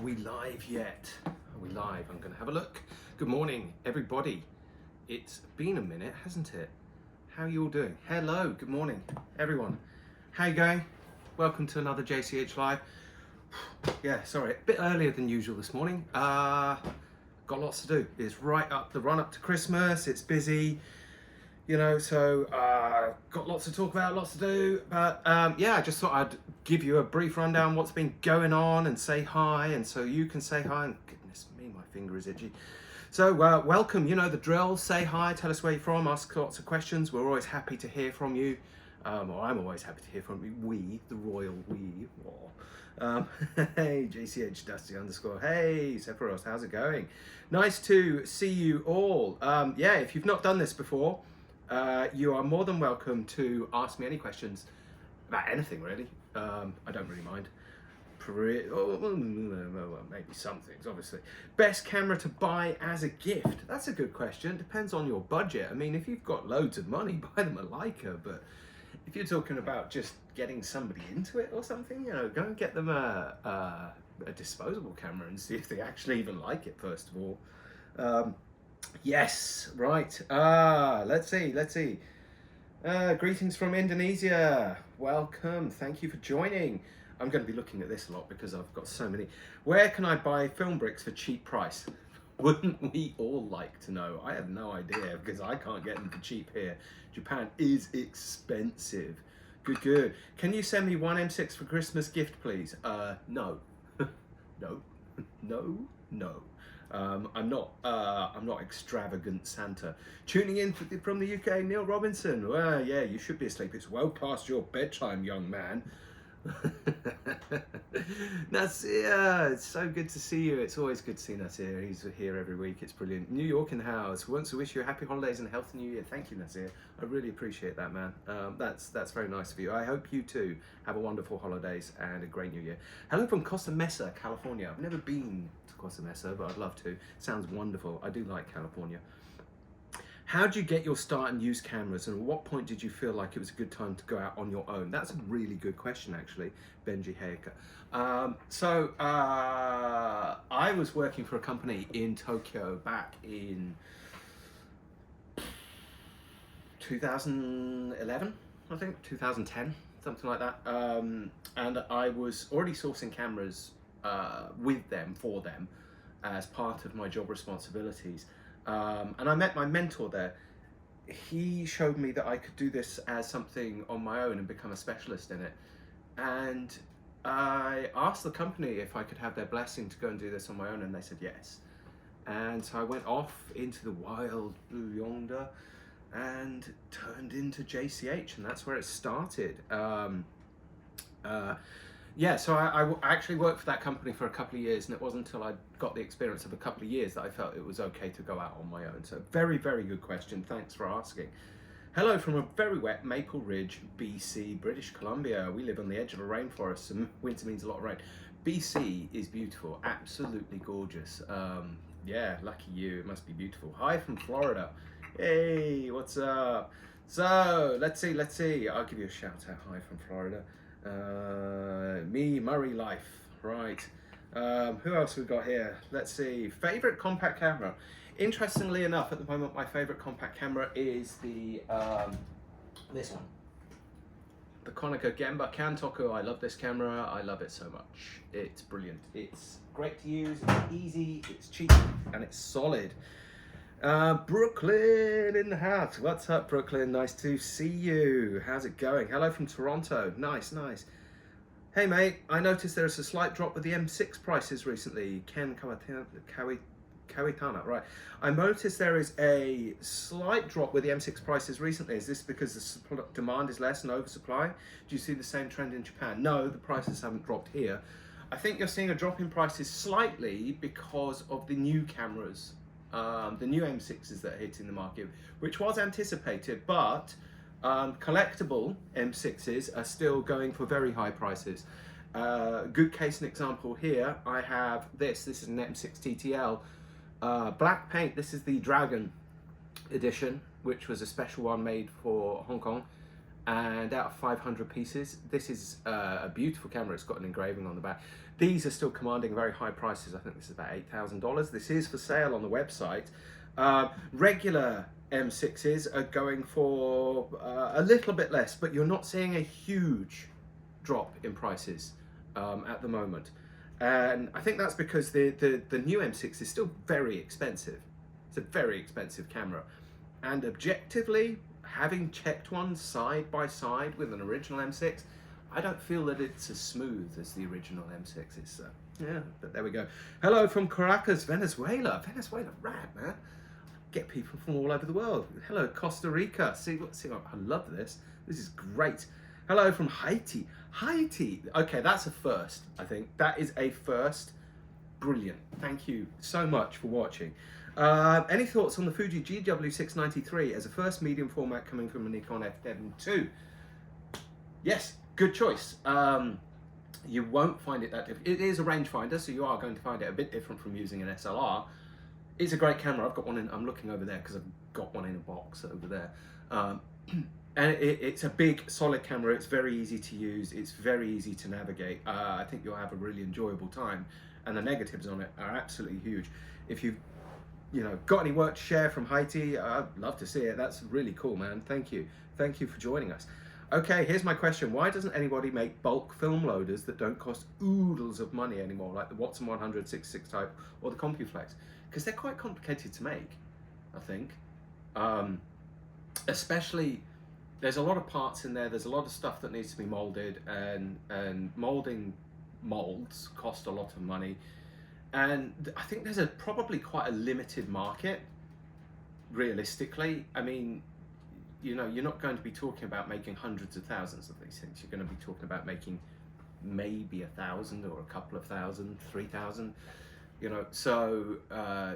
we live yet? Are we live? I'm going to have a look. Good morning, everybody. It's been a minute, hasn't it? How are you all doing? Hello, good morning, everyone. How you going? Welcome to another JCH Live. Yeah, sorry, a bit earlier than usual this morning. Got lots to do. It's right up the run up to Christmas. It's busy, you know, so got lots to talk about, lots to do. But yeah, I just thought I'd give you a brief rundown what's been going on and say hi, and so you can say hi. And goodness me, my finger is itchy. So welcome, you know the drill. Say hi, tell us where you're from, ask lots of questions. We're always happy to hear from you. Or I'm always happy to hear from you. We, the royal we. Hey, JCH Dusty _ hey, Sephiroth, how's it going? Nice to see you all. Yeah, if you've not done this before, you are more than welcome to ask me any questions about anything, really. I don't really mind. Maybe some things, obviously. Best camera to buy as a gift? That's a good question. Depends on your budget. I mean, if you've got loads of money, buy them a Leica, but if you're talking about just getting somebody into it or something, you know, go and get them a disposable camera and see if they actually even like it, first of all. Yes, right. Let's see. Greetings from Indonesia. Welcome. Thank you for joining. I'm going to be looking at this a lot because I've got so many. Where can I buy film bricks for cheap price? Wouldn't we all like to know? I have no idea because I can't get them for cheap here. Japan is expensive. Good. Can you send me one M6 for Christmas gift, please? No. No. I'm not extravagant Santa. Tuning in from the UK, Neil Robinson. Well, yeah, you should be asleep. It's well past your bedtime, young man. Nasir, it's so good to see you. It's always good to see Nasir. He's here every week. It's brilliant. New York in the house. Wants to wish you a happy holidays and a healthy new year. Thank you, Nasir. I really appreciate that, man. That's very nice of you. I hope you too have a wonderful holidays and a great new year. Hello from Costa Mesa, California. I've never been to Costa Mesa, but I'd love to. Sounds wonderful. I do like California. How did you get your start and use cameras, and at what point did you feel like it was a good time to go out on your own? That's a really good question, actually, Benji Hayeka. I was working for a company in Tokyo back in 2011, I think, 2010, something like that. And I was already sourcing cameras with them, for them, as part of my job responsibilities. And I met my mentor there. He showed me that I could do this as something on my own and become a specialist in it. And I asked the company if I could have their blessing to go and do this on my own, and they said yes. And so I went off into the wild blue yonder and turned into JCH, and that's where it started. Yeah, so I actually worked for that company for a couple of years, and it wasn't until I got the experience of a couple of years that I felt it was okay to go out on my own. So very, very good question. Thanks for asking. Hello from a very wet Maple Ridge, BC, British Columbia. We live on the edge of a rainforest, and winter means a lot of rain. BC is beautiful, absolutely gorgeous. Yeah, lucky you, it must be beautiful. Hi from Florida. Hey, what's up? So, let's see. I'll give you a shout out. Hi from Florida. Me, Murray Life, right. Who else we got here? Let's see. Favorite compact camera. Interestingly enough, at the moment, my favorite compact camera is the this one, the Konica Gemba Kantoku. I love this camera. I love it so much. It's brilliant. It's great to use. It's easy. It's cheap, and it's solid. Brooklyn in the house. What's up, Brooklyn? Nice to see you. How's it going? Hello from Toronto. Nice. Hey, mate. I noticed there's a slight drop with the M6 prices recently. Ken Kawitana, right. I noticed there is a slight drop with the M6 prices recently. Is this because the demand is less and oversupply? Do you see the same trend in Japan? No, the prices haven't dropped here. I think you're seeing a drop in prices slightly because of the new cameras. The new M6s that are hitting the market, which was anticipated, but collectible M6s are still going for very high prices. Good case and example here, I have this is an M6 TTL, black paint. This is the Dragon edition, which was a special one made for Hong Kong. and out of 500 pieces, this is a beautiful camera. It's got an engraving on the back. These are still commanding very high prices. I think this is about $8,000. This is for sale on the website. Regular M6s are going for a little bit less, but you're not seeing a huge drop in prices at the moment. And I think that's because the new M6 is still very expensive. It's a very expensive camera. And objectively, having checked one side by side with an original M6, I don't feel that it's as smooth as the original M6 is. Yeah, but there we go. Hello from Caracas, Venezuela. Venezuela, rad, man. Get people from all over the world. Hello, Costa Rica. See what? I love this. This is great. Hello from Haiti. Haiti. Okay, that's a first, I think. That is a first. Brilliant. Thank you so much for watching. Any thoughts on the Fuji GW693 as a first medium format coming from a Nikon F3? Yes, good choice. You won't find it that different. It is a rangefinder, so you are going to find it a bit different from using an SLR. It's a great camera. I've got one in, I'm looking over there because I've got one in a box over there. And it's a big, solid camera. It's very easy to use. It's very easy to navigate. I think you'll have a really enjoyable time. And the negatives on it are absolutely huge. If you've got any work to share from Haiti, I'd love to see it. That's really cool, man. Thank you. Thank you for joining us. Okay, here's my question. Why doesn't anybody make bulk film loaders that don't cost oodles of money anymore, like the Watson 100 66 type or the CompuFlex? Because they're quite complicated to make, I think. Especially, there's a lot of parts in there. There's a lot of stuff that needs to be molded, and molding molds cost a lot of money. And I think there's probably quite a limited market, realistically. I mean, you're not going to be talking about making hundreds of thousands of these things. You're going to be talking about making maybe 1,000 or a couple of thousand, 3,000. So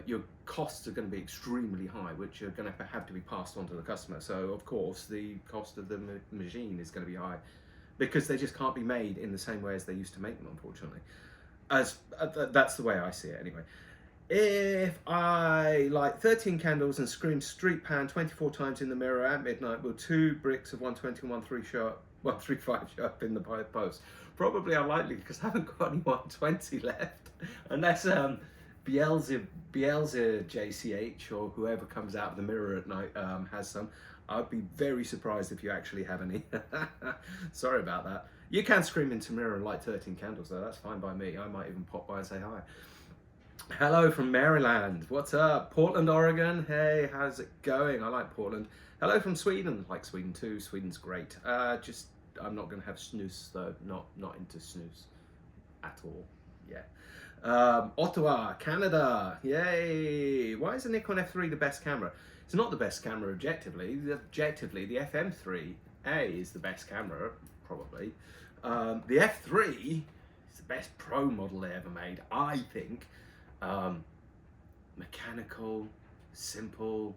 your costs are going to be extremely high, which are going to have to be passed on to the customer. So of course the cost of the machine is going to be high, because they just can't be made in the same way as they used to make them, unfortunately. That's the way I see it anyway. If I light 13 candles and scream street pan 24 times in the mirror at midnight, will 2 bricks of 120 and 135 show up in the post? Probably unlikely, because I haven't got any 120 left, unless Beelzebub JCH or whoever comes out of the mirror at night has some. I'd be very surprised if you actually have any. Sorry about that. You can scream into mirror and light 13 candles though, that's fine by me. I might even pop by and say hi. Hello from Maryland, what's up? Portland, Oregon, hey, how's it going? I like Portland. Hello from Sweden, I like Sweden too, Sweden's great. I'm not gonna have snus though, not into snus at all, yeah. Ottawa, Canada, yay! Why is the Nikon F3 the best camera? It's not the best camera objectively. Objectively, the FM3A is the best camera, probably. The F3 is the best pro model they ever made, I think. Mechanical, simple,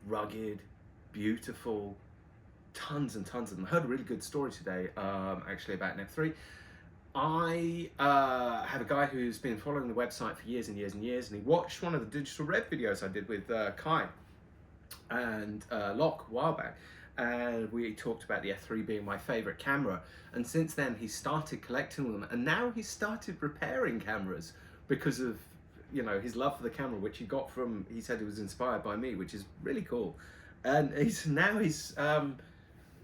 rugged, beautiful, tons and tons of them. I heard a really good story today, actually, about an F3. I have a guy who's been following the website for years and years and years, and he watched one of the Digital Rev videos I did with Kai and Locke a while back, and we talked about the F3 being my favorite camera, and since then he started collecting them, and now he's started repairing cameras because of his love for the camera, which he got from, he said it was inspired by me, which is really cool. And he's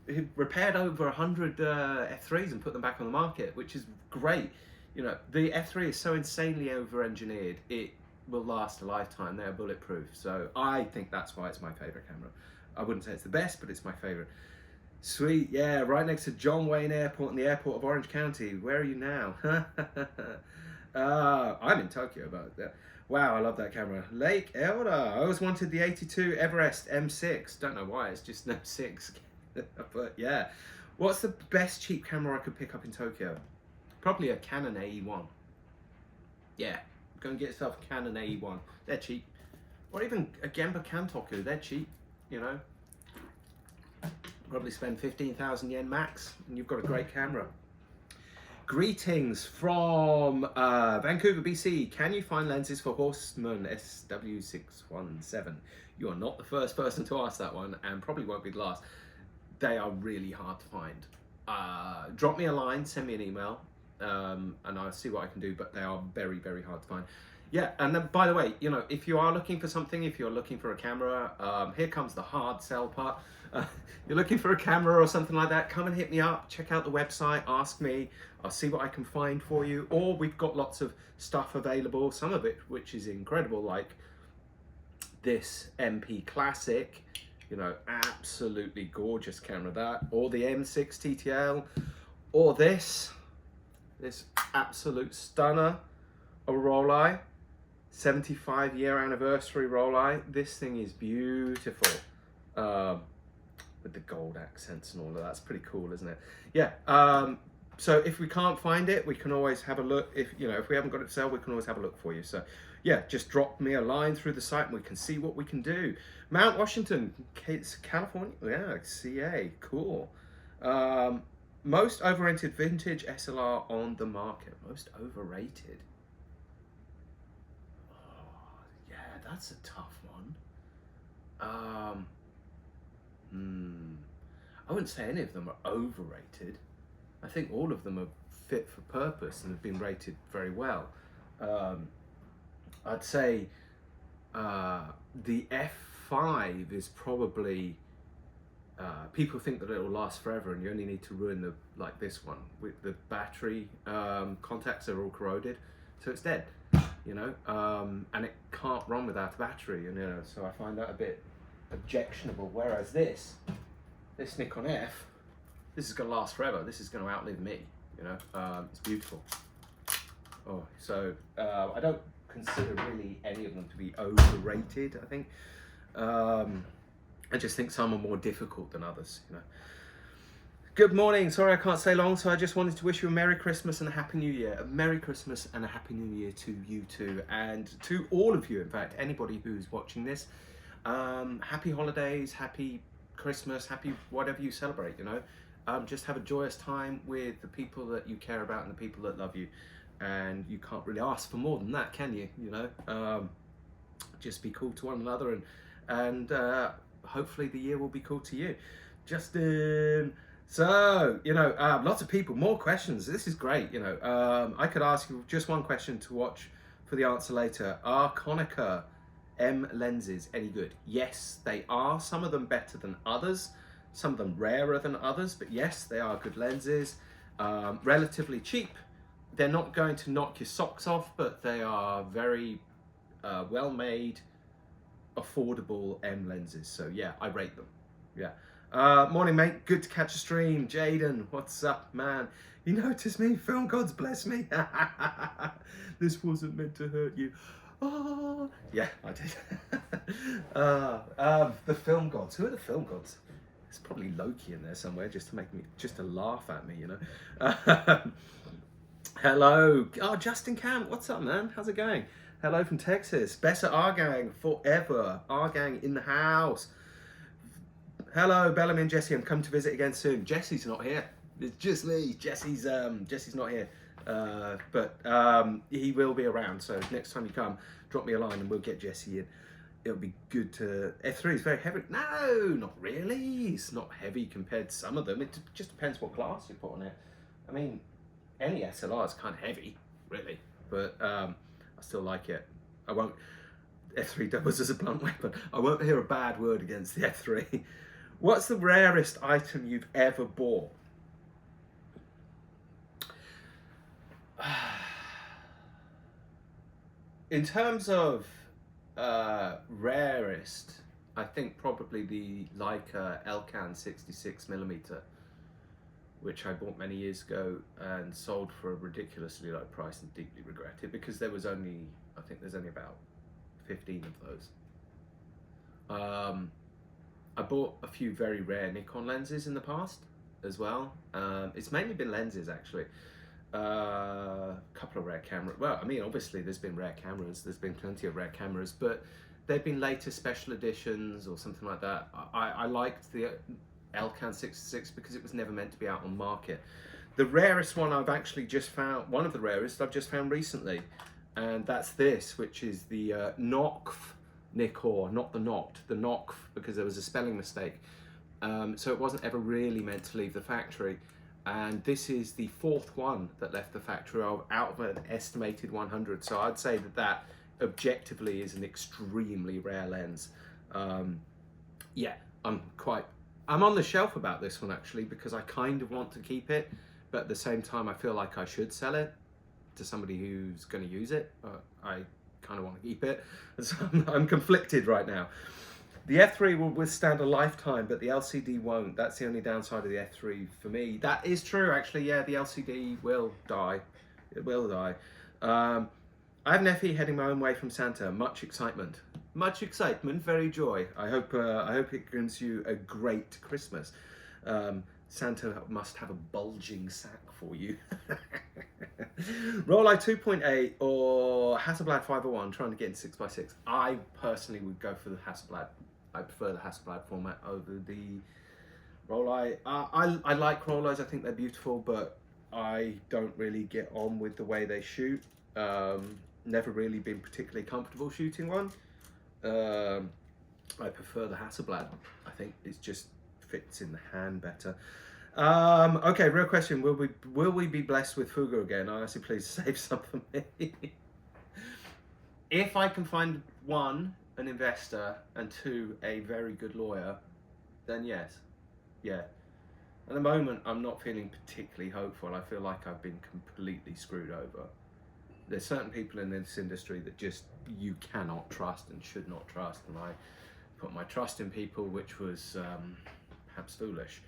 he repaired over 100 F3s and put them back on the market, which is great. The F3 is so insanely over-engineered, it will last a lifetime. They're bulletproof, so I think that's why it's my favorite camera. I wouldn't say it's the best, but it's my favorite. Sweet, yeah, right next to John Wayne Airport and the airport of Orange County. Where are you now? I'm in Tokyo, but wow, I love that camera. Lake Elda. I always wanted the 82 Everest M6. Don't know why, it's just an M6. But yeah, what's the best cheap camera I could pick up in Tokyo? Probably a Canon AE1. Yeah, go and get yourself a Canon AE1. They're cheap. Or even a Gemba Kantoku. They're cheap. Probably spend 15,000 yen max, and you've got a great camera. Greetings from Vancouver, BC. Can you find lenses for Horseman SW617? You are not the first person to ask that one, and probably won't be the last. they are really hard to find. Drop me a line, send me an email, and I'll see what I can do, but they are very, very hard to find. Yeah, and then, by the way, you know, if you are looking for something, if you're looking for a camera, here comes the hard sell part. You're looking for a camera or something like that, come and hit me up, check out the website, ask me, I'll see what I can find for you. Or we've got lots of stuff available, some of it which is incredible, like this MP Classic, you know, absolutely gorgeous camera that, or the M6 TTL, or this absolute stunner of a roll-eye, 75-year anniversary roll-eye. This thing is beautiful, with the gold accents and all of that. That's pretty cool, isn't it? Yeah. So if we can't find it, we can always have a look. If you know, if we haven't got it to sell, we can always have a look for you. So yeah, just drop me a line through the site and we can see what we can do. Mount Washington, California. Yeah, CA, cool. Most overrated vintage SLR on the market. Most overrated. Oh, yeah, that's a tough one. I wouldn't say any of them are overrated. I think all of them are fit for purpose and have been rated very well. I'd say the F5 is probably, people think that it will last forever and you only need to ruin the, like this one, with the battery contacts are all corroded, so it's dead, you know, and it can't run without a battery, and you know, so I find that a bit objectionable. Whereas this Nikon F, this is going to last forever. This is going to outlive me, you know. It's beautiful. Oh, so I don't consider really any of them to be overrated, I think. I just think some are more difficult than others, you know. Good morning. Sorry I can't stay long, so I just wanted to wish you a Merry Christmas and a Happy New Year. A Merry Christmas and a Happy New Year to you too, and to all of you, in fact, anybody who's watching this. Happy holidays, happy Christmas, happy whatever you celebrate, you know. Just have a joyous time with the people that you care about and the people that love you, and you can't really ask for more than that, can you? You know, just be cool to one another, and hopefully the year will be cool to you. Justin, so you know, lots of people, more questions. This is great. You know, I could ask you just one question to watch for the answer later. Are Konica M lenses any good? Yes, they are. Some of them better than others, some of them rarer than others, but yes, they are good lenses. Relatively cheap. They're not going to knock your socks off, but they are very well made, affordable M lenses. So yeah, I rate them. Yeah. Morning mate, good to catch a stream. Jaden, what's up man? You noticed me? Film gods bless me. This wasn't meant to hurt you. Oh, yeah, I did. The film gods. Who are the film gods? There's probably Loki in there somewhere just to laugh at me, you know. Hello. Oh, Justin Camp. What's up, man? How's it going? Hello from Texas. Best at our gang forever. Our gang in the house. Hello, Bellamy and Jesse. I'm coming to visit again soon. Jesse's not here. It's just me. Jesse's not here. But he will be around, so next time you come, drop me a line and we'll get Jesse in. It'll be good to... F3 is very heavy. No, not really. It's not heavy compared to some of them. It just depends what glass you put on it. I mean, any SLR is kind of heavy, really, but I still like it. I won't... F3 doubles as a blunt weapon. I won't hear a bad word against the F3. What's the rarest item you've ever bought? In terms of rarest, I think probably the Leica Elcan 66mm, which I bought many years ago and sold for a ridiculously low price and deeply regret it, because there was only, I think there's only about 15 of those. I bought a few very rare Nikon lenses in the past as well. It's mainly been lenses actually. A couple of rare cameras. Well, I mean, obviously there's been rare cameras, there's been plenty of rare cameras, but they've been later special editions or something like that. I liked the Elcan 66 because it was never meant to be out on market. The rarest one I've actually just found, one of the rarest I've just found recently, and that's this, which is the Nokf Nikkor, not the Noct, the Nokf, because there was a spelling mistake. So it wasn't ever really meant to leave the factory. And this is the 4th one that left the factory out of an estimated 100. So I'd say that objectively is an extremely rare lens. Yeah, I'm on the shelf about this one actually, because I kind of want to keep it, but at the same time I feel like I should sell it to somebody who's going to use it. I kind of want to keep it, so I'm conflicted right now. The F3 will withstand a lifetime, but the LCD won't. That's the only downside of the F3 for me. That is true, actually. Yeah, the LCD will die. It will die. I have an FE heading my own way from Santa. Much excitement. Much excitement, very joy. I hope it gives you a great Christmas. Santa must have a bulging sack for you. Rollei 2.8 or Hasselblad 501, trying to get into 6x6. I personally would go for the Hasselblad. I prefer the Hasselblad format over the Rollei. I like Rolleis, I think they're beautiful, but I don't really get on with the way they shoot. Never really been particularly comfortable shooting one. I prefer the Hasselblad. I think it just fits in the hand better. Okay, real question. Will we be blessed with Fuga again? I ask you please save some for me. If I can find 1, an investor, and 2, a very good lawyer, then yes. Yeah. At the moment, I'm not feeling particularly hopeful. I feel like I've been completely screwed over. There's certain people in this industry that just you cannot trust and should not trust, and I put my trust in people, which was perhaps foolish.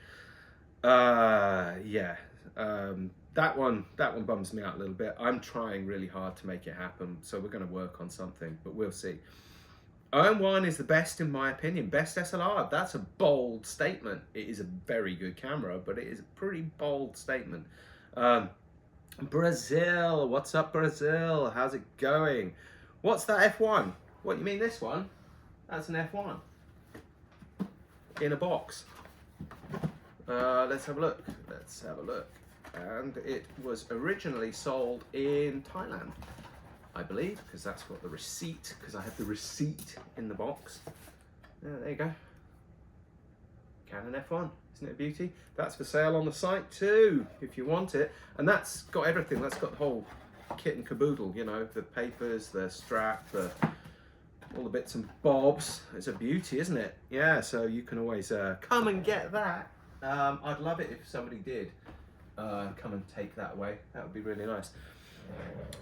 Yeah, that one bums me out a little bit. I'm trying really hard to make it happen, so we're going to work on something, but we'll see. OM1 is the best in my opinion, best SLR. That's a bold statement. It is a very good camera, but it is a pretty bold statement. Brazil, what's up Brazil? How's it going? What's that F1? What, you mean this one? That's an F1 in a box. Let's have a look. Let's have a look. And it was originally sold in Thailand, I believe, because that's what the receipt, because I have the receipt in the box. There you go. Canon F1, isn't it a beauty? That's for sale on the site too, if you want it. And that's got everything. That's got the whole kit and caboodle, you know, the papers, the strap, all the bits and bobs. It's a beauty, isn't it? Yeah, so you can always come and get that. I'd love it if somebody did come and take that away. That would be really nice.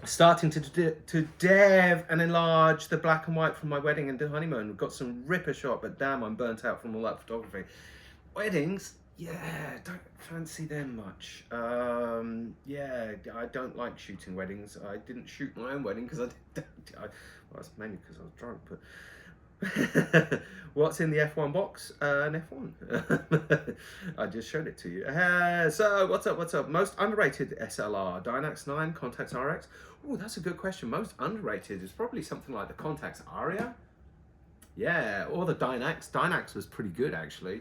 Starting to dev and enlarge the black and white from my wedding and honeymoon. We've got some ripper shot, but damn, I'm burnt out from all that photography. Weddings, yeah, don't fancy them much. Yeah, I don't like shooting weddings. I didn't shoot my own wedding because well, that's mainly because I was drunk, but what's in the F1 box? An F1. I just showed it to you. So what's up? Most underrated SLR, Dynax 9, Contax RX. Oh, that's a good question. Most underrated is probably something like the Contax Aria. Yeah, or the Dynax. Dynax was pretty good actually.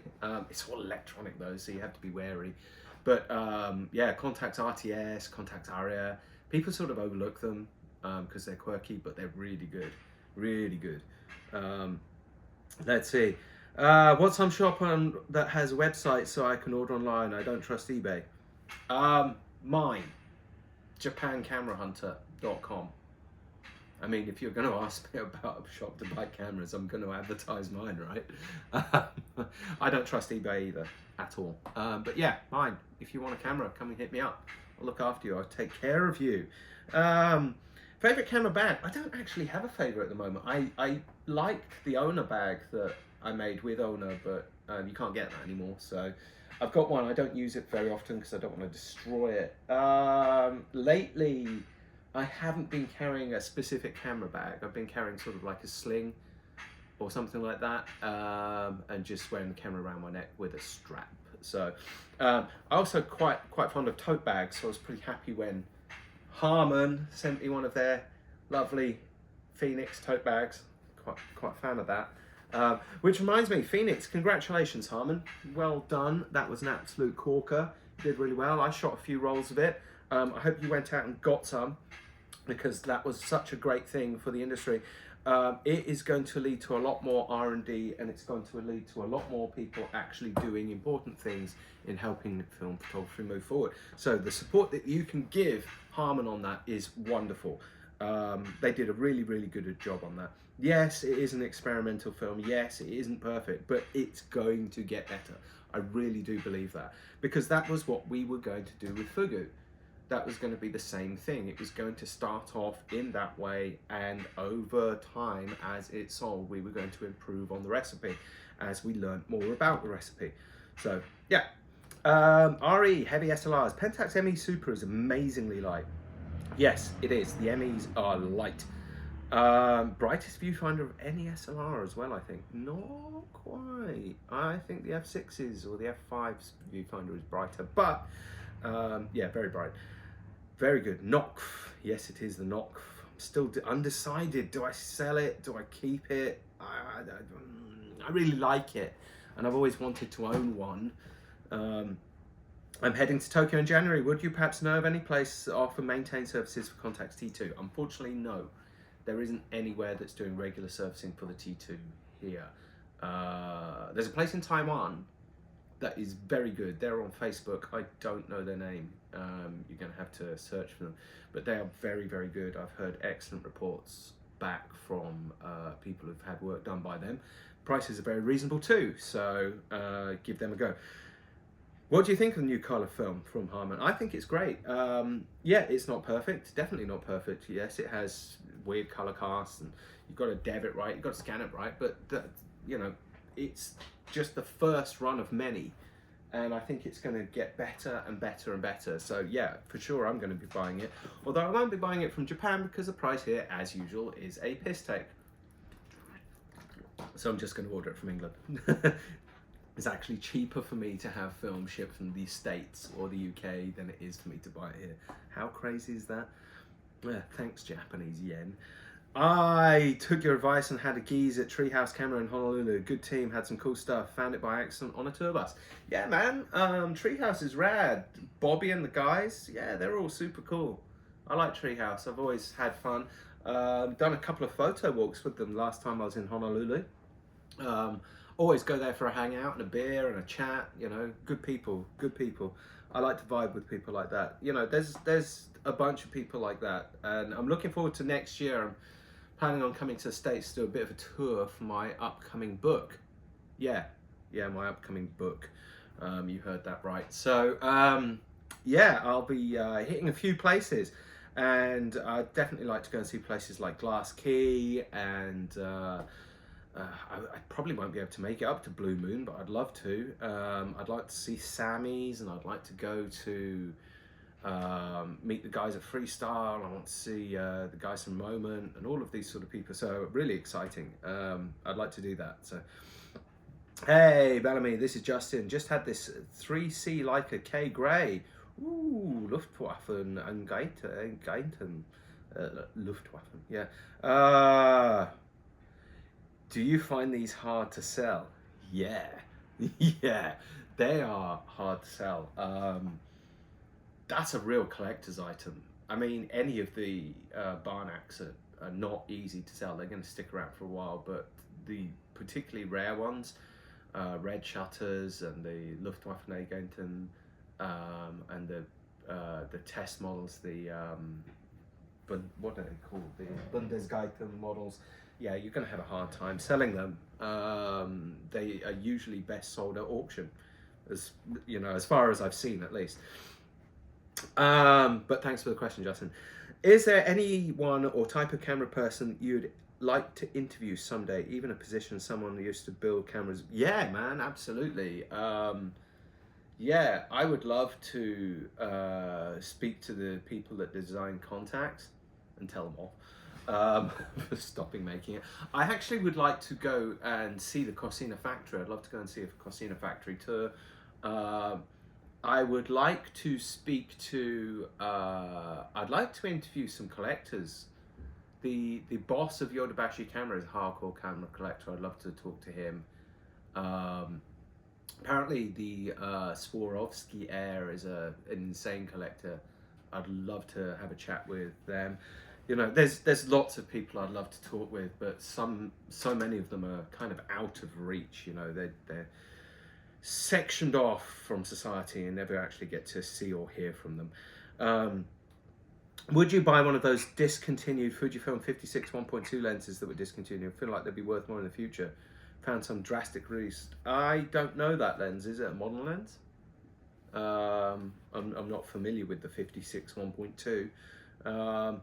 It's all electronic though, so you have to be wary. But yeah, Contax RTS, Contax Aria. People sort of overlook them because they're quirky, but they're really good. Really good. Let's see. What's some shop that has a website so I can order online? I don't trust eBay. Mine. JapanCameraHunter.com. I mean, if you're going to ask me about a shop to buy cameras, I'm going to advertise mine, right? I don't trust eBay either, at all. But yeah, mine. If you want a camera, come and hit me up. I'll look after you. I'll take care of you. Favorite camera bag? I don't actually have a favorite at the moment. I liked the Owner bag that I made with Owner, but you can't get that anymore. So I've got one. I don't use it very often because I don't want to destroy it. Lately, I haven't been carrying a specific camera bag. I've been carrying sort of like a sling or something like that, and just wearing the camera around my neck with a strap. So I'm also quite fond of tote bags, so I was pretty happy when Harman sent me one of their lovely Phoenix tote bags. Quite a fan of that. Which reminds me, Phoenix, congratulations Harman. Well done. That was an absolute corker. You did really well. I shot a few rolls of it. I hope you went out and got some, because that was such a great thing for the industry. it is going to lead to a lot more R&D, and it's going to lead to a lot more people actually doing important things in helping film photography move forward. So the support that you can give Harman on that is wonderful. They did a really, really good job on that. Yes, it is an experimental film. Yes, it isn't perfect, but it's going to get better. I really do believe that, because that was what we were going to do with Fugu. That was going to be the same thing. It was going to start off in that way, and over time, as it sold, we were going to improve on the recipe as we learned more about the recipe. So yeah, RE heavy SLRs. Pentax ME Super is amazingly light. Yes, it is. The MEs are light. Brightest viewfinder of any SLR as well, I think. Not quite. I think the F6's or the F5's viewfinder is brighter, but yeah, very bright. Very good. NOC. Yes, it is the NOC. I'm still undecided. Do I sell it? Do I keep it? I really like it, and I've always wanted to own one. I'm heading to Tokyo in January. Would you perhaps know of any place that offer maintain services for Contax T2? Unfortunately, no. There isn't anywhere that's doing regular servicing for the T2 here. There's a place in Taiwan that is very good. They're on Facebook. I don't know their name. You're going to have to search for them. But they are very, very good. I've heard excellent reports back from people who've had work done by them. Prices are very reasonable too, so give them a go. What do you think of the new colour film from Harman? I think it's great. Yeah, it's not perfect. Definitely not perfect. Yes, it has weird colour casts, and you've got to dev it right, you've got to scan it right, but you know, it's just the first run of many, and I think it's going to get better and better and better. So yeah, for sure I'm going to be buying it, although I won't be buying it from Japan because the price here, as usual, is a piss take. So I'm just going to order it from England. It's actually cheaper for me to have film shipped from the States or the UK than it is for me to buy it here. How crazy is that? Yeah, thanks Japanese yen. I took your advice and had a geeze at Treehouse Camera in Honolulu. Good team, had some cool stuff. Found it by accident on a tour bus. Yeah, man, Treehouse is rad. Bobby and the guys, yeah, they're all super cool. I like Treehouse. I've always had fun. Done a couple of photo walks with them last time I was in Honolulu. Always go there for a hangout and a beer and a chat. You know, good people, good people. I like to vibe with people like that. You know, there's a bunch of people like that, and I'm looking forward to next year. I'm planning on coming to the States to do a bit of a tour for my upcoming book. Yeah, my upcoming book. You heard that right. So yeah, I'll be hitting a few places, and I'd definitely like to go and see places like Glass Key, and I probably won't be able to make it up to Blue Moon, but I'd love to. I'd like to see Sammy's, and I'd like to go to meet the guys at Freestyle. I want to see the guys from Moment and all of these sort of people. So really exciting. I'd like to do that. So hey Bellamy, this is Justin. Just had this 3C Leica K Grey. Ooh, Luftwaffen and Gaiten. Luftwaffen, yeah. Do you find these hard to sell? Yeah, yeah, they are hard to sell. That's a real collector's item. I mean, any of the Barnacks are not easy to sell. They're going to stick around for a while, but the particularly rare ones, red shutters and the Luftwaffen Agenten, and the test models, what are they called? The Bundesgaiten models. Yeah, you're going to have a hard time selling them. They are usually best sold at auction, as you know, as far as I've seen at least. But thanks for the question, Justin. Is there anyone or type of camera person you'd like to interview someday, even a position someone who used to build cameras? Yeah, man, absolutely. Yeah, I would love to speak to the people that design Contacts and tell them off for stopping making it. I actually would like to go and see the Cosina factory. I'd love to go and see a Cosina factory tour. I would like to speak to, I'd like to interview some collectors. The boss of Yodobashi Camera is a hardcore camera collector. I'd love to talk to him. Apparently the Swarovski Air is an insane collector. I'd love to have a chat with them. You know, there's lots of people I'd love to talk with, but so many of them are kind of out of reach. You know, they're sectioned off from society and never actually get to see or hear from them. Would you buy one of those discontinued Fujifilm 56 1.2 lenses that were discontinued? I feel like they'd be worth more in the future. Found some drastic release. I don't know that lens. Is it a model lens? I'm not familiar with the 56 1.2.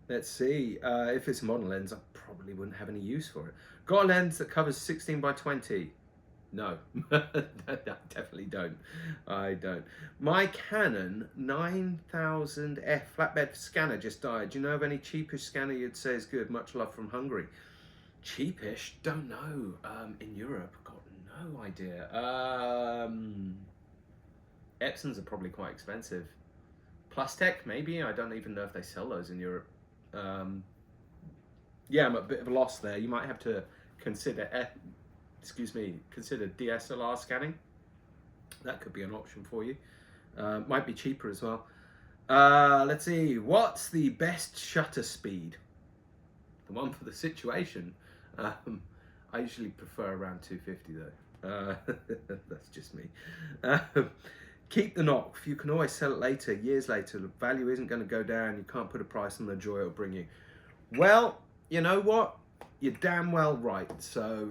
Let's see. If it's a model lens, I probably wouldn't have any use for it. Got a lens that covers 16 by 20. No, I definitely don't. I don't. My Canon 9000F flatbed scanner just died. Do you know of any cheapish scanner you'd say is good? Much love from Hungary. Cheapish? Don't know. In Europe, got no idea. Epsons are probably quite expensive. Plustek, maybe? I don't even know if they sell those in Europe. Yeah, I'm at a bit of a loss there. You might have to consider consider DSLR scanning. That could be an option for you. Might be cheaper as well. Let's see, what's the best shutter speed? The one for the situation. I usually prefer around 250 though. That's just me. Keep the knock. You can always sell it later, years later. The value isn't going to go down. You can't put a price on the joy it'll bring you. Well, you know what? You're damn well right. So,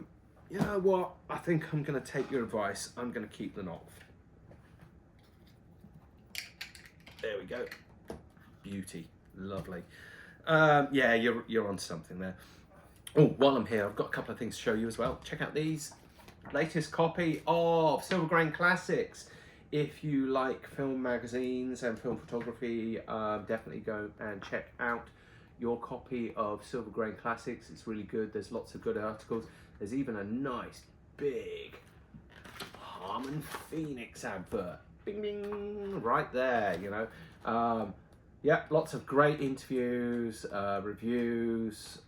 you know what? I think I'm going to take your advice. I'm going to keep the knock. There we go. Beauty. Lovely. Yeah, you're on something there. Oh, while I'm here, I've got a couple of things to show you as well. Check out these. Latest copy of Silver Grain Classics. If you like film magazines and film photography, definitely go and check out your copy of Silver Grain Classics. It's really good. There's lots of good articles. There's even a nice big Harman Phoenix advert. Bing, bing, right there, you know. Yeah, lots of great interviews, reviews,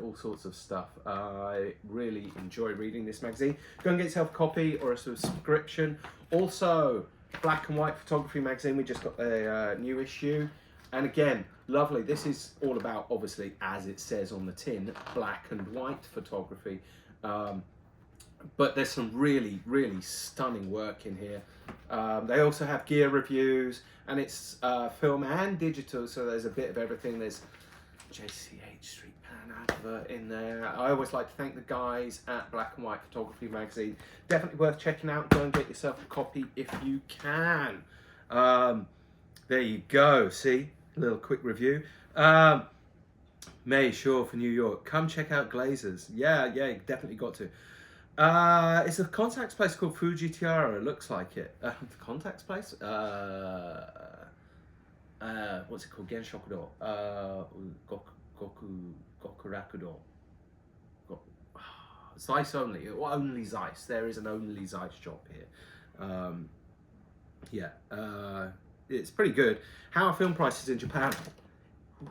all sorts of stuff. I really enjoy reading this magazine. Go and get yourself a copy or a subscription. Also, Black and White Photography magazine. We just got a new issue. And again, lovely. This is all about, obviously, as it says on the tin, black and white photography. But there's some really, really stunning work in here. They also have gear reviews, and it's film and digital, so there's a bit of everything. There's JCH Street Pan advert in there. I always like to thank the guys at Black and White Photography magazine. Definitely worth checking out. Go and get yourself a copy if you can. There you go. See, a little quick review. May Shaw for New York. Come check out Glazers. Yeah, you definitely got to. It's a contacts place called Fuji Tiara. It looks like it. The contacts place? What's it called? Genshokudo. Gokurakudo. Zeiss only. Only Zeiss. There is an only Zeiss shop here. Yeah. It's pretty good. How are film prices in Japan?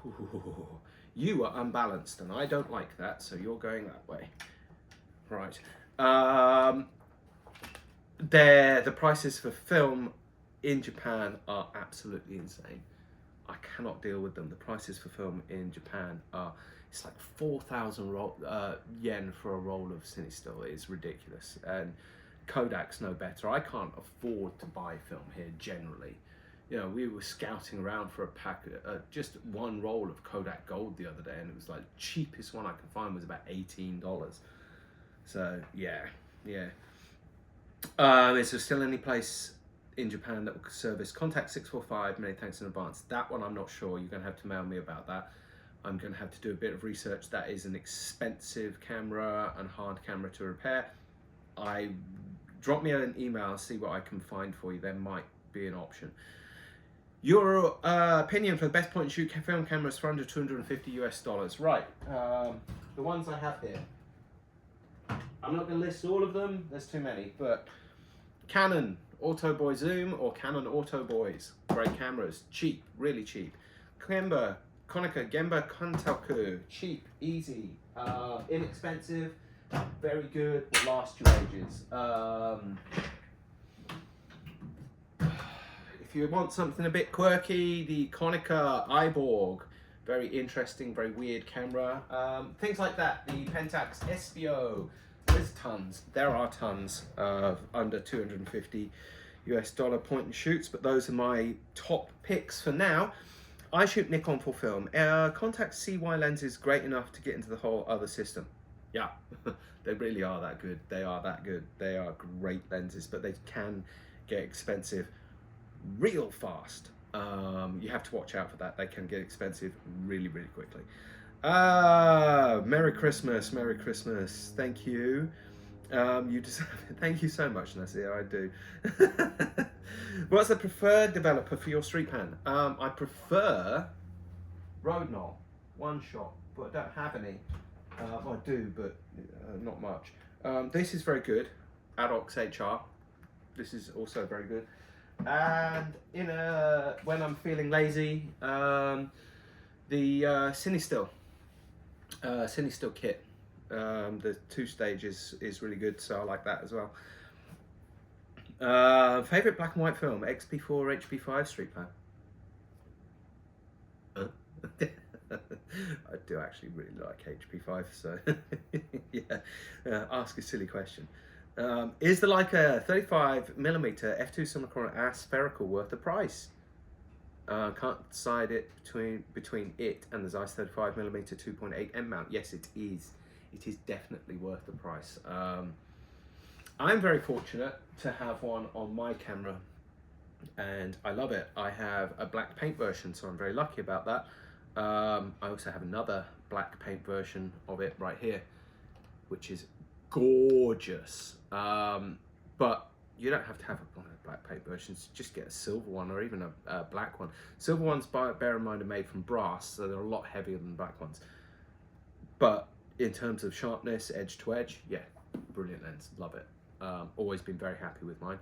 Ooh, you are unbalanced, and I don't like that, so you're going that way. Right. The prices for film in Japan are absolutely insane. I cannot deal with them. The prices for film in Japan are, it's like 4,000 yen for a roll of Cinestill. It's ridiculous. And Kodak's no better. I can't afford to buy film here generally. You know, we were scouting around for a pack, just one roll of Kodak Gold the other day, and it was like the cheapest one I could find was about $18. So yeah. Is there still any place in Japan that will service Contact 645? Many thanks in advance. That one I'm not sure. You're going to have to mail me about that. I'm going to have to do a bit of research. That is an expensive camera and hard camera to repair. Drop me an email and see what I can find for you. There might be an option. Your opinion for the best point and shoot film cameras for under $250 US. Right, the ones I have here. I'm not going to list all of them, there's too many, but Canon Auto Boy Zoom or Canon Auto Boys, great cameras, cheap, really cheap. Konica Gemba Kontaku, cheap, easy, inexpensive, very good, will last you ages. If you want something a bit quirky, the Konica iBorg Very interesting, very weird camera. Things like that. The Pentax SBO. There's tons. There are tons of under $250 US point and shoots, but those are my top picks for now. I shoot Nikon for film. Contax CY lens is great enough to get into the whole other system. Yeah, they really are that good. They are that good. They are great lenses, but they can get expensive real fast. You have to watch out for that. They can get expensive really, really quickly. Merry Christmas, Merry Christmas. Thank you. You deserve it. Thank you so much, Nessie. I do. What's the preferred developer for your street pan? I prefer Rodinal, one shot, but I don't have any. I do, but not much. This is very good. Adox HR. This is also very good. And when I'm feeling lazy, the Cinestill kit. The 2 stages is really good, so I like that as well. Favorite black and white film: XP4, HP5, street pan. I do actually really like HP5, so yeah. Ask a silly question. Is the Leica 35mm f2 Summicron spherical worth the price? Can't decide it between it and the Zeiss 35mm 2.8 M mount. Yes, it is. It is definitely worth the price. I'm very fortunate to have one on my camera, and I love it. I have a black paint version, so I'm very lucky about that. I also have another black paint version of it right here, which is gorgeous. But you don't have to have one of the black paint versions. Just get a silver one or even a black one. Silver ones, bear in mind, are made from brass, so they're a lot heavier than black ones. But in terms of sharpness, edge to edge, yeah, brilliant lens. Love it. Always been very happy with mine.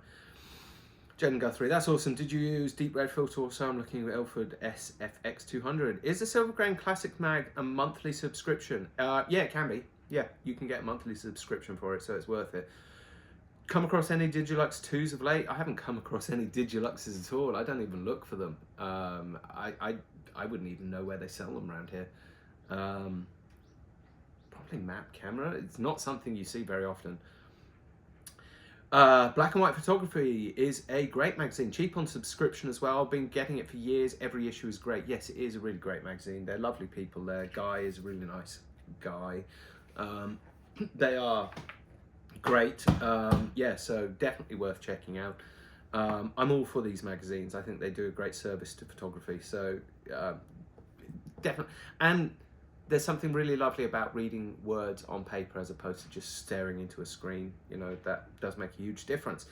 Jen Guthrie, that's awesome. Did you use deep red filter also? I'm looking at Ilford SFX 200. Is the Silver Grain Classic Mag a monthly subscription? Yeah, it can be. Yeah, you can get a monthly subscription for it, so it's worth it. Come across any Digilux 2s of late? I haven't come across any Digiluxes at all. I don't even look for them. I wouldn't even know where they sell them around here. Probably map camera. It's not something you see very often. Black and White Photography is a great magazine, cheap on subscription as well. I've been getting it for years. Every issue is great. Yes, it is a really great magazine. They're lovely people there. Guy is a really nice guy. They are great. Yeah, so definitely worth checking out. I'm all for these magazines. I think they do a great service to photography. So definitely. And there's something really lovely about reading words on paper as opposed to just staring into a screen. You know, that does make a huge difference.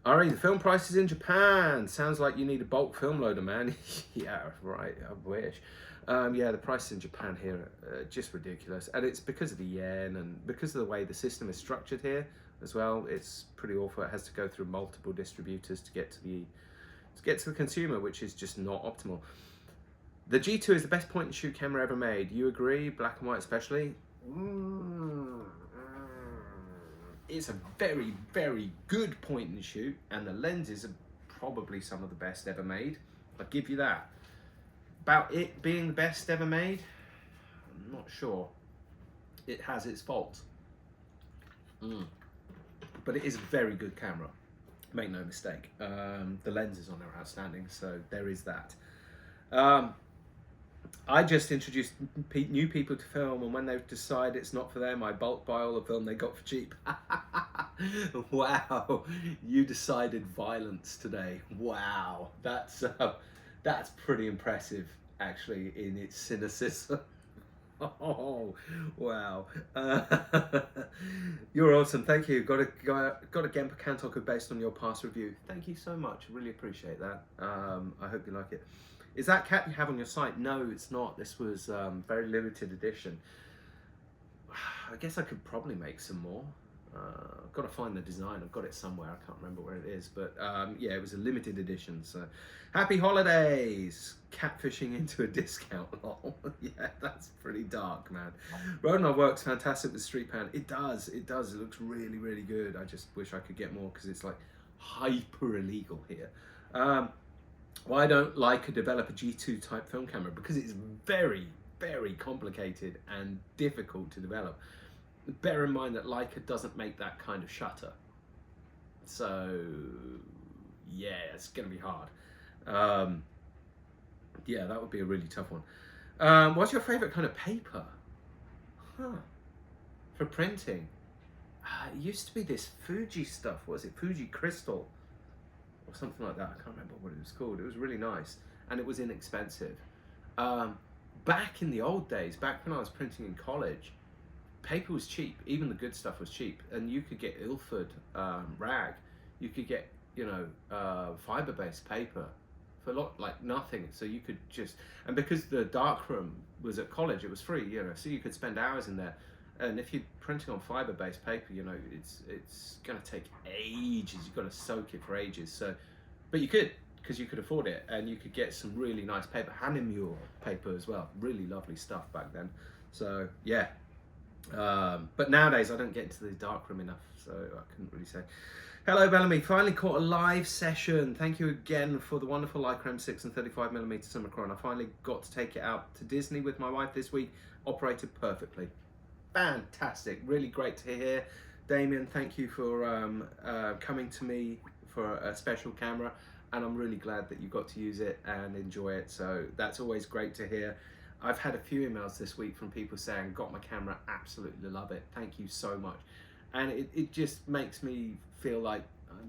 Ari, the film prices in Japan. Sounds like you need a bulk film loader, man. Yeah, right, I wish. Yeah, the prices in Japan here are just ridiculous. And it's because of the yen and because of the way the system is structured here as well. It's pretty awful. It has to go through multiple distributors to get to the consumer, which is just not optimal. The G2 is the best point and shoot camera ever made. You agree? Black and white especially? It's a very, very good point and shoot, and the lenses are probably some of the best ever made. I'll give you that. About it being the best ever made, I'm not sure. It has its faults. But it is a very good camera. Make no mistake. The lenses on it are outstanding, so there is that. I just introduced new people to film, and when they decide it's not for them, I bulk buy all the film they got for cheap. Wow, you decided violence today. Wow, that's pretty impressive, actually, in its cynicism. Oh, wow. You're awesome. Thank you. Got a Genpa Kantoku based on your past review. Thank you so much. Really appreciate that. I hope you like it. Is that cat you have on your site? No, it's not. This was very limited edition. I guess I could probably make some more. I've got to find the design. I've got it somewhere. I can't remember where it is. But yeah, it was a limited edition. So happy holidays. Catfishing into a discount. Yeah, that's pretty dark, man. Rodinal works fantastic with street pan. It does. It does. It looks really, really good. I just wish I could get more because it's like hyper illegal here. Why don't Leica develop a G2 type film camera? Because it's very, very complicated and difficult to develop. Bear in mind that Leica doesn't make that kind of shutter. So, yeah, it's going to be hard. Yeah, that would be a really tough one. What's your favorite kind of paper? For printing? It used to be this Fuji stuff. What was it? Fuji Crystal or something like that. I can't remember what it was called. It was really nice and it was inexpensive. Back in the old days, back when I was printing in college, paper was cheap. Even the good stuff was cheap, and you could get Ilford rag. You could get, you know, fiber-based paper for like nothing. So you could just, and because the darkroom was at college, it was free, you know, so you could spend hours in there. And if you're printing on fiber-based paper, you know, it's going to take ages. You've got to soak it for ages. So, but you could, because you could afford it, and you could get some really nice paper, Hanemure paper as well. Really lovely stuff back then. So yeah. But nowadays I don't get into the darkroom enough, so I couldn't really say. Hello Bellamy, finally caught a live session. Thank you again for the wonderful Leica M6 and 35mm Summicron. I finally got to take it out to Disney with my wife this week. Operated perfectly. Fantastic, really great to hear. Damien, thank you for coming to me for a special camera, and I'm really glad that you got to use it and enjoy it, so that's always great to hear. I've had a few emails this week from people saying, got my camera, absolutely love it, thank you so much. And it just makes me feel like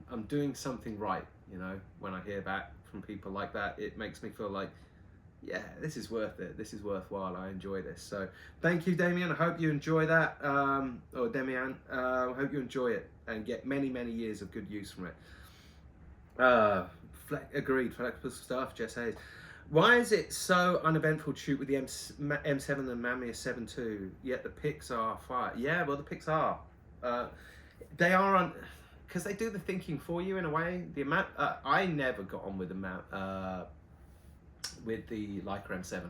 I'm doing something right, you know, when I hear back from people like that. It makes me feel like, yeah, this is worth it, this is worthwhile, I enjoy this. So thank you, Damien, I hope you enjoy that, or Demian, I hope you enjoy it and get many, many years of good use from it. Agreed, flexible stuff, Jess Hayes. Why is it so uneventful to shoot with the M7 and Mamiya 7 II, yet the pics are fire? Yeah, well, the pics are. They are because they do the thinking for you in a way. The amount I never got on with the Leica M7.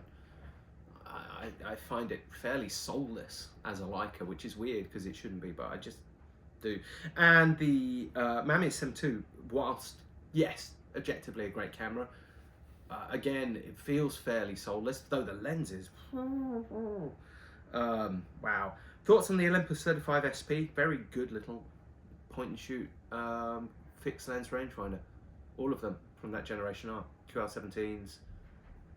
I find it fairly soulless as a Leica, which is weird because it shouldn't be, but I just do. And the Mamiya 7 II, whilst yes, objectively a great camera, again, it feels fairly soulless, though the lens is wow. Thoughts on the Olympus 35 SP? Very good little point and shoot fixed lens rangefinder. All of them from that generation are QL17s,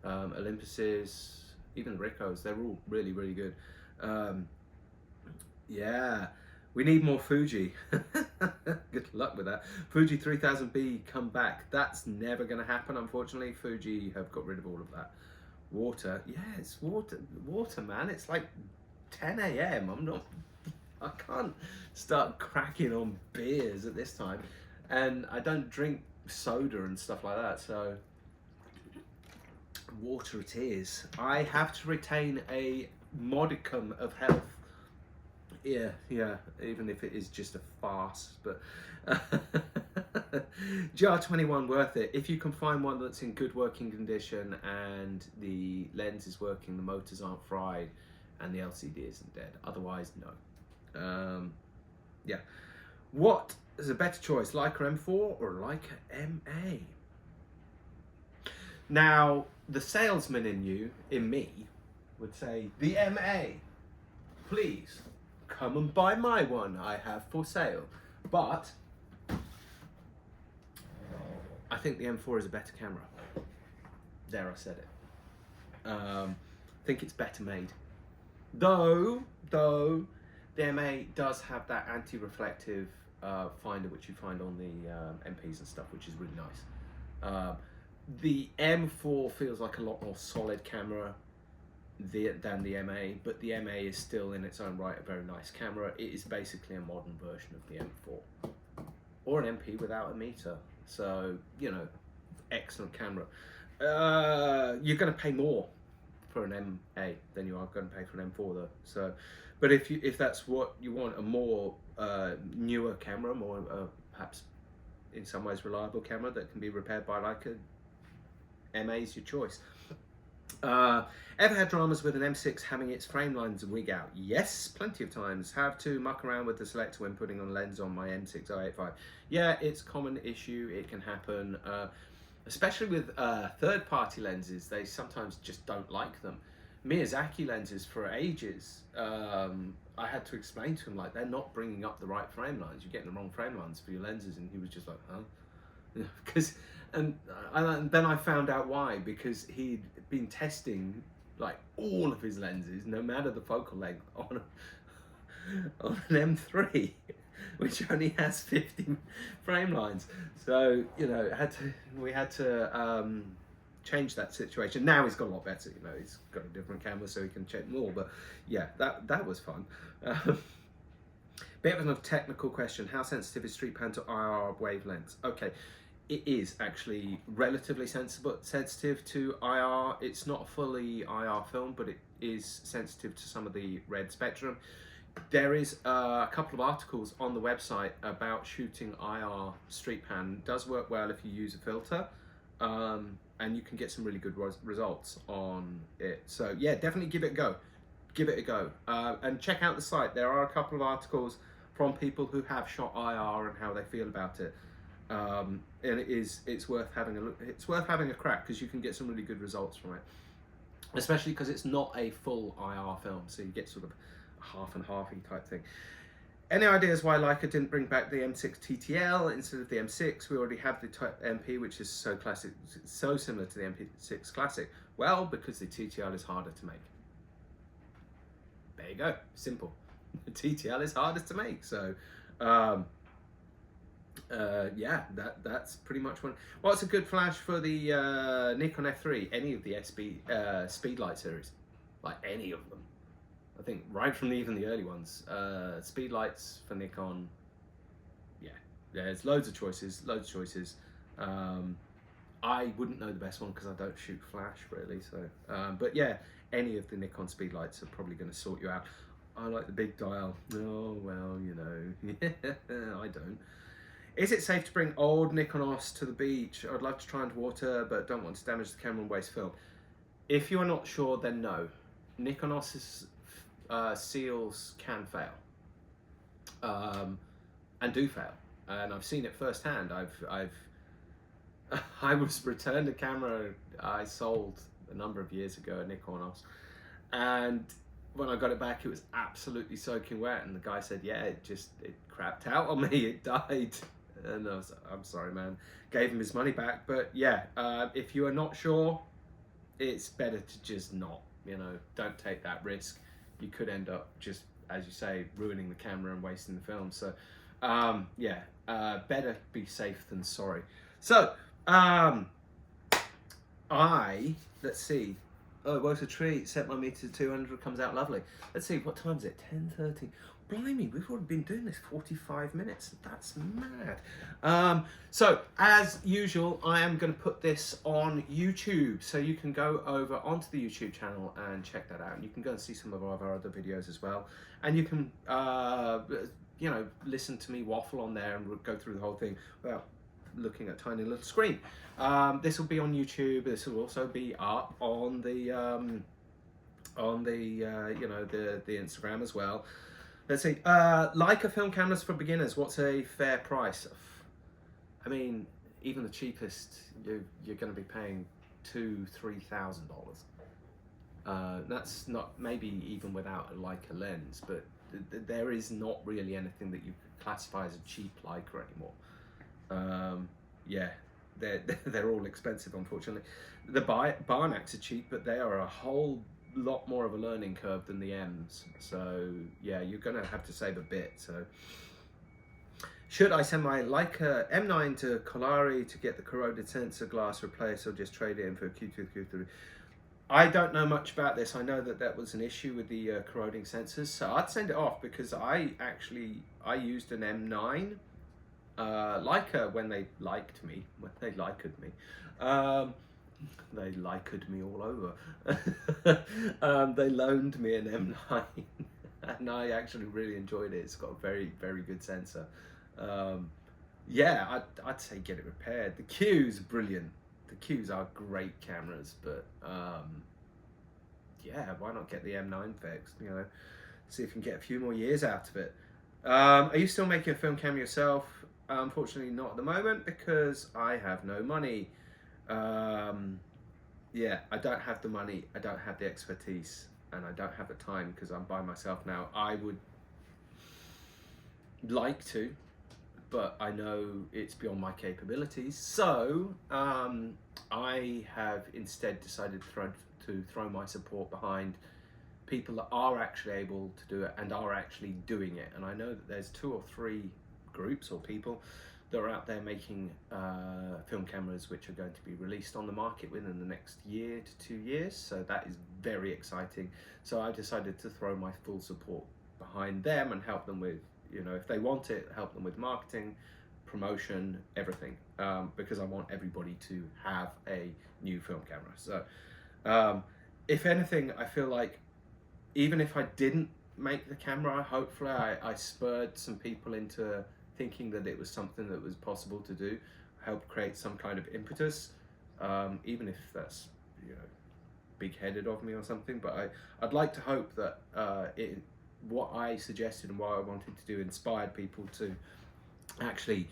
Olympuses, even the Ricos. They're all really, really good. Yeah, we need more Fuji. Good luck with that. Fuji 3000B come back. That's never going to happen, unfortunately. Fuji have got rid of all of that. Water, yeah, it's water, man. It's like 10 a.m. I can't start cracking on beers at this time, and I don't drink soda and stuff like that, so water it is. I have to retain a modicum of health. Yeah, even if it is just a farce, but GR21 worth it. If you can find one that's in good working condition and the lens is working, the motors aren't fried, and the LCD isn't dead. Otherwise, no. Yeah. What is a better choice, Leica M4 or Leica MA? Now, the salesman in me, would say, the MA, please come and buy my one I have for sale. But I think the M4 is a better camera. There, I said it. I think it's better made. Though the MA does have that anti-reflective finder which you find on the MPs and stuff, which is really nice. The M4 feels like a lot more solid camera than the MA, but the MA is still in its own right a very nice camera. It is basically a modern version of the M4 or an MP without a meter. So, you know, excellent camera. You're going to pay more for an MA than you are going to pay for an M4 though. So, but if that's what you want, a more newer camera, more perhaps in some ways reliable camera that can be repaired by Leica, MA is your choice. Ever had dramas with an M6 having its frame lines wig out? Yes, plenty of times. Have to muck around with the selector when putting on lens on my M6 085. Yeah, it's a common issue. It can happen. especially with third-party lenses, they sometimes just don't like them. Miyazaki lenses for ages, I had to explain to him, like, they're not bringing up the right frame lines. You're getting the wrong frame lines for your lenses, and he was just like, huh? Because, and then I found out why, because he'd been testing like all of his lenses, no matter the focal length, on an M3, which only has 50 frame lines. So, you know, we had to change that situation. Now he's got a lot better, you know, he's got a different camera so he can check more, but yeah, that was fun. Bit of a technical question: how sensitive is street pan to IR wavelengths? Okay, it is actually relatively sensitive to IR. It's not a fully IR film, but it is sensitive to some of the red spectrum. There is a couple of articles on the website about shooting IR street pan. It does work well if you use a filter, and you can get some really good results on it. So yeah, definitely give it a go. Give it a go, and check out the site. There are a couple of articles from people who have shot IR and how they feel about it. And it's worth having a look. It's worth having a crack, because you can get some really good results from it, especially because it's not a full IR film, so you get sort of half and halfy type thing. Any ideas why Leica didn't bring back the M6 TTL instead of the M6? We already have the MP, which is so classic, so similar to the MP6 Classic. Well, because the TTL is harder to make. There you go, simple. The TTL is harder to make, so yeah, that's pretty much one. What's a good flash for the Nikon F3? Any of the Speedlight series, like any of them. I think right from even the early ones. Speedlights for Nikon. Yeah, there's loads of choices. I wouldn't know the best one because I don't shoot flash really. So, but yeah, any of the Nikon Speedlights are probably going to sort you out. I like the big dial. Oh well, you know, I don't. Is it safe to bring old Nikon F to the beach? I'd love to try underwater, but don't want to damage the camera and waste film. If you are not sure, then no. Nikon F's seals can fail, and do fail, and I've seen it firsthand. I was returned a camera I sold a number of years ago, a Nikon F, and when I got it back, it was absolutely soaking wet, and the guy said, yeah, it crapped out on me, it died. And I was like, I'm sorry, man. Gave him his money back. But yeah, if you are not sure, it's better to just not, you know, don't take that risk. You could end up just, as you say, ruining the camera and wasting the film. So yeah, better be safe than sorry. So let's see. Oh, it was a treat. Set my meter to 200, comes out lovely. Let's see, what time is it? 10:30. Blimey, we've already been doing this 45 minutes. That's mad. So, as usual, I am going to put this on YouTube. So you can go over onto the YouTube channel and check that out. And you can go and see some of our other videos as well. And you can, you know, listen to me waffle on there and go through the whole thing without looking at a tiny little screen. This will be on YouTube. This will also be up on the you know, the Instagram as well. Let's see. Leica film cameras for beginners. What's a fair price? I mean, even the cheapest, you're going to be paying $2,000–3,000. That's not, maybe even without a Leica lens, but there is not really anything that you could classify as a cheap Leica anymore. Yeah, they're all expensive, unfortunately. The Barnacks are cheap, but they are a whole lot more of a learning curve than the M's. So yeah, you're gonna have to save a bit. So should I send my Leica M9 to Kolari to get the corroded sensor glass replaced, or just trade it in for a Q2, I don't know much about this. I know that was an issue with the corroding sensors, so I'd send it off, because I used an M9 Leica when they liked me, they liked me all over. They loaned me an M9 and I actually really enjoyed it. It's got a very, very good sensor. Yeah, I'd say get it repaired. The Q's are brilliant. The Q's are great cameras, but yeah, why not get the M9 fixed, you know, see if you can get a few more years out of it. Are you still making a film camera yourself? Unfortunately not at the moment, because I have no money. yeah, I don't have the money, I don't have the expertise, and I don't have the time because I'm by myself now. I would like to, but I know it's beyond my capabilities. So I have instead decided to throw my support behind people that are actually able to do it and are actually doing it. And I know that there's 2 or 3 groups or people that are out there making film cameras which are going to be released on the market within the next year to 2 years. So that is very exciting. So I decided to throw my full support behind them and help them with, you know, if they want it, help them with marketing, promotion, everything, because I want everybody to have a new film camera. So if anything, I feel like even if I didn't make the camera, hopefully I spurred some people into thinking that it was something that was possible to do, help create some kind of impetus, even if that's, you know, big-headed of me or something. But I'd like to hope that what I suggested and what I wanted to do inspired people to actually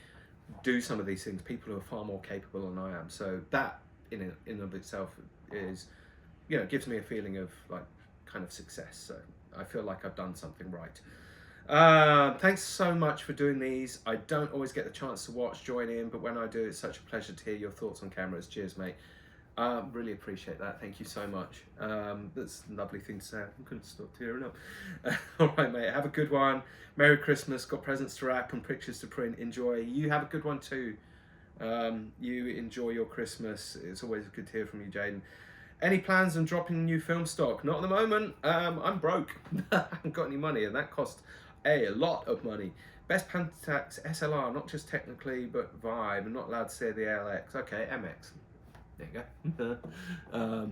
do some of these things, people who are far more capable than I am. So that in and of itself is, you know, gives me a feeling of like kind of success. So I feel like I've done something right. Thanks so much for doing these. I don't always get the chance to watch, join in, but when I do, it's such a pleasure to hear your thoughts on cameras. Cheers, mate. Really appreciate that. Thank you so much. That's a lovely thing to say. I'm going to stop tearing up. All right, mate. Have a good one. Merry Christmas. Got presents to wrap and pictures to print. Enjoy. You have a good one too. You enjoy your Christmas. It's always good to hear from you, Jaden. Any plans on dropping new film stock? Not at the moment. I'm broke. I haven't got any money, and that cost a lot of money. Best Pentax SLR, not just technically, but vibe. I'm not allowed to say the LX. Okay, MX. There you go.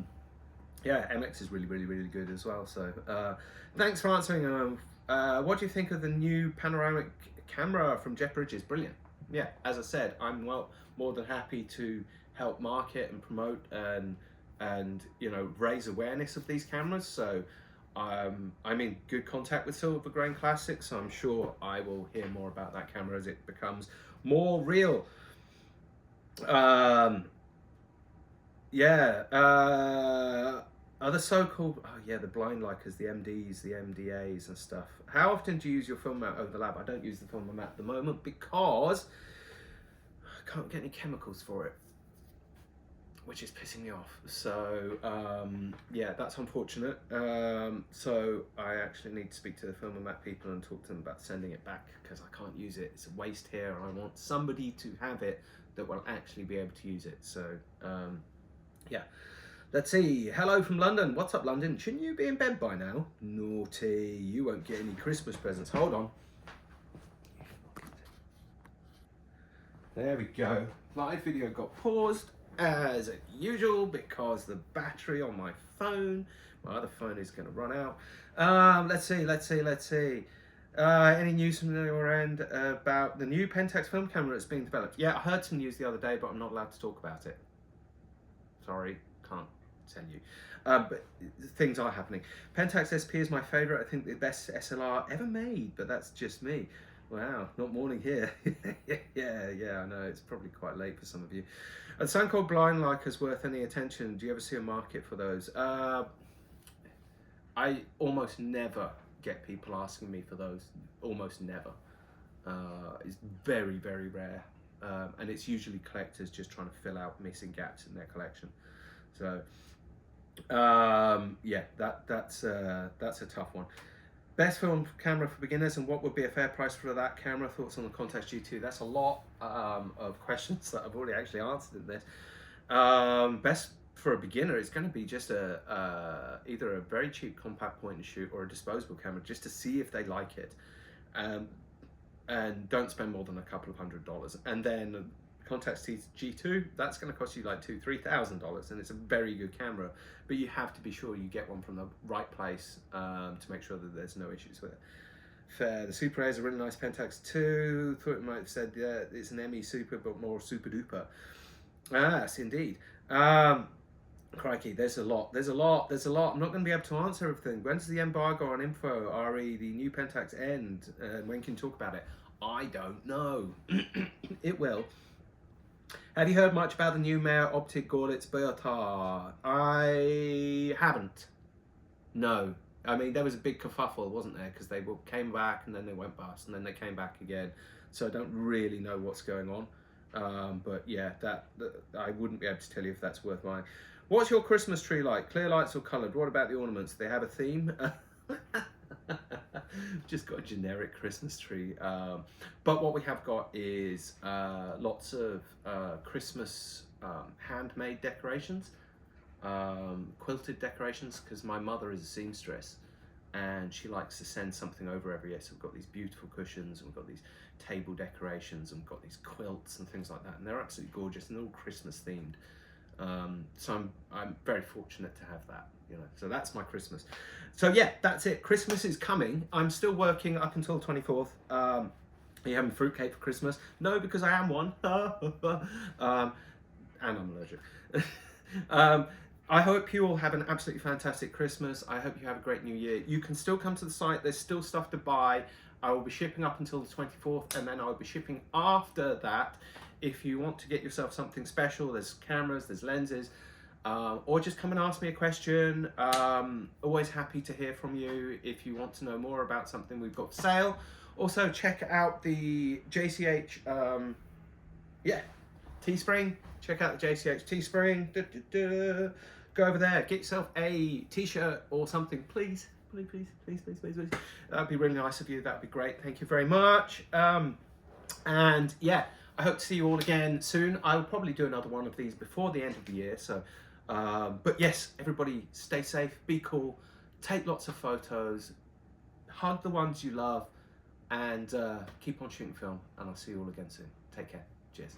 Yeah, MX is really, really, really good as well. So thanks for answering. What do you think of the new panoramic camera from Jeff Bridges? Brilliant. Yeah, as I said, I'm more than happy to help market and promote and you know, raise awareness of these cameras. So I'm in good contact with Silver Grain Classics, so I'm sure I will hear more about that camera as it becomes more real. Yeah, other so-called, oh yeah, the blind likers, the MDs, the MDAs and stuff. How often do you use your film mat over the lab? I don't use the film mat at the moment because I can't get any chemicals for it, which is pissing me off. So yeah, that's unfortunate. So I actually need to speak to the film mat people and talk to them about sending it back because I can't use it. It's a waste here, and I want somebody to have it that will actually be able to use it. So yeah, let's see. Hello from London. What's up, London? Shouldn't you be in bed by now? Naughty. You won't get any Christmas presents. Hold on. There we go. Live video got paused as usual because the battery on my phone, my other phone, is going to run out. Let's see. Any news from your end about the new Pentax film camera that's being developed? Yeah, I heard some news the other day, but I'm not allowed to talk about it. Sorry, can't tell you. But things are happening. Pentax SP is my favourite. I think the best SLR ever made, but that's just me. Wow, not morning here. yeah, I know, it's probably quite late for some of you. And something called blind likers worth any attention. Do you ever see a market for those? I almost never get people asking me for those. Almost never. It's very, very rare. And it's usually collectors just trying to fill out missing gaps in their collection. So yeah, that's a tough one. Best film camera for beginners, and what would be a fair price for that camera? Thoughts on the Contax G2? That's a lot of questions that I've already actually answered in this. Best for a beginner, it's going to be just either a very cheap compact point and shoot or a disposable camera, just to see if they like it. And don't spend more than a couple of $100. And then Contax G2, that's going to cost you like $2,000-$3,000, and it's a very good camera, but you have to be sure you get one from the right place to make sure that there's no issues with it. Fair. The Super A is a really nice Pentax too. Thought it might have said it's an ME Super, but more super duper. Yes, indeed. Crikey, there's a lot. I'm not going to be able to answer everything. When does the embargo on info, RE, the new Pentax end? When can you talk about it? I don't know. It will. Have you heard much about the new Mayor Optic Gorlitz Beata? I haven't. No. I mean, there was a big kerfuffle, wasn't there? Because they came back and then they went bust and then they came back again. So I don't really know what's going on. But yeah, that I wouldn't be able to tell you if that's worth buying. What's your Christmas tree like? Clear lights or coloured? What about the ornaments? Do they have a theme? Just got a generic Christmas tree. But what we have got is lots of Christmas handmade decorations. Quilted decorations, because my mother is a seamstress and she likes to send something over every year. So we've got these beautiful cushions and we've got these table decorations and we've got these quilts and things like that, and they're absolutely gorgeous and all Christmas themed. So I'm very fortunate to have that, you know. So that's my Christmas. So yeah, that's it. Christmas is coming. I'm still working up until the 24th. Are you having fruitcake for Christmas? No, because I am one. And I'm allergic. I hope you all have an absolutely fantastic Christmas. I hope you have a great New Year. You can still come to the site. There's still stuff to buy. I will be shipping up until the 24th, and then I'll be shipping after that. If you want to get yourself something special, there's cameras, there's lenses, or just come and ask me a question. Always happy to hear from you. If you want to know more about something we've got for sale. Also, check out the JCH, Teespring. Check out the JCH Teespring. Go over there, get yourself a t-shirt or something, please. Please. That'd be really nice of you. That'd be great. Thank you very much. And yeah, I hope to see you all again soon. I will probably do another one of these before the end of the year. So, but yes, everybody stay safe, be cool, take lots of photos, hug the ones you love, and keep on shooting film. And I'll see you all again soon. Take care. Cheers.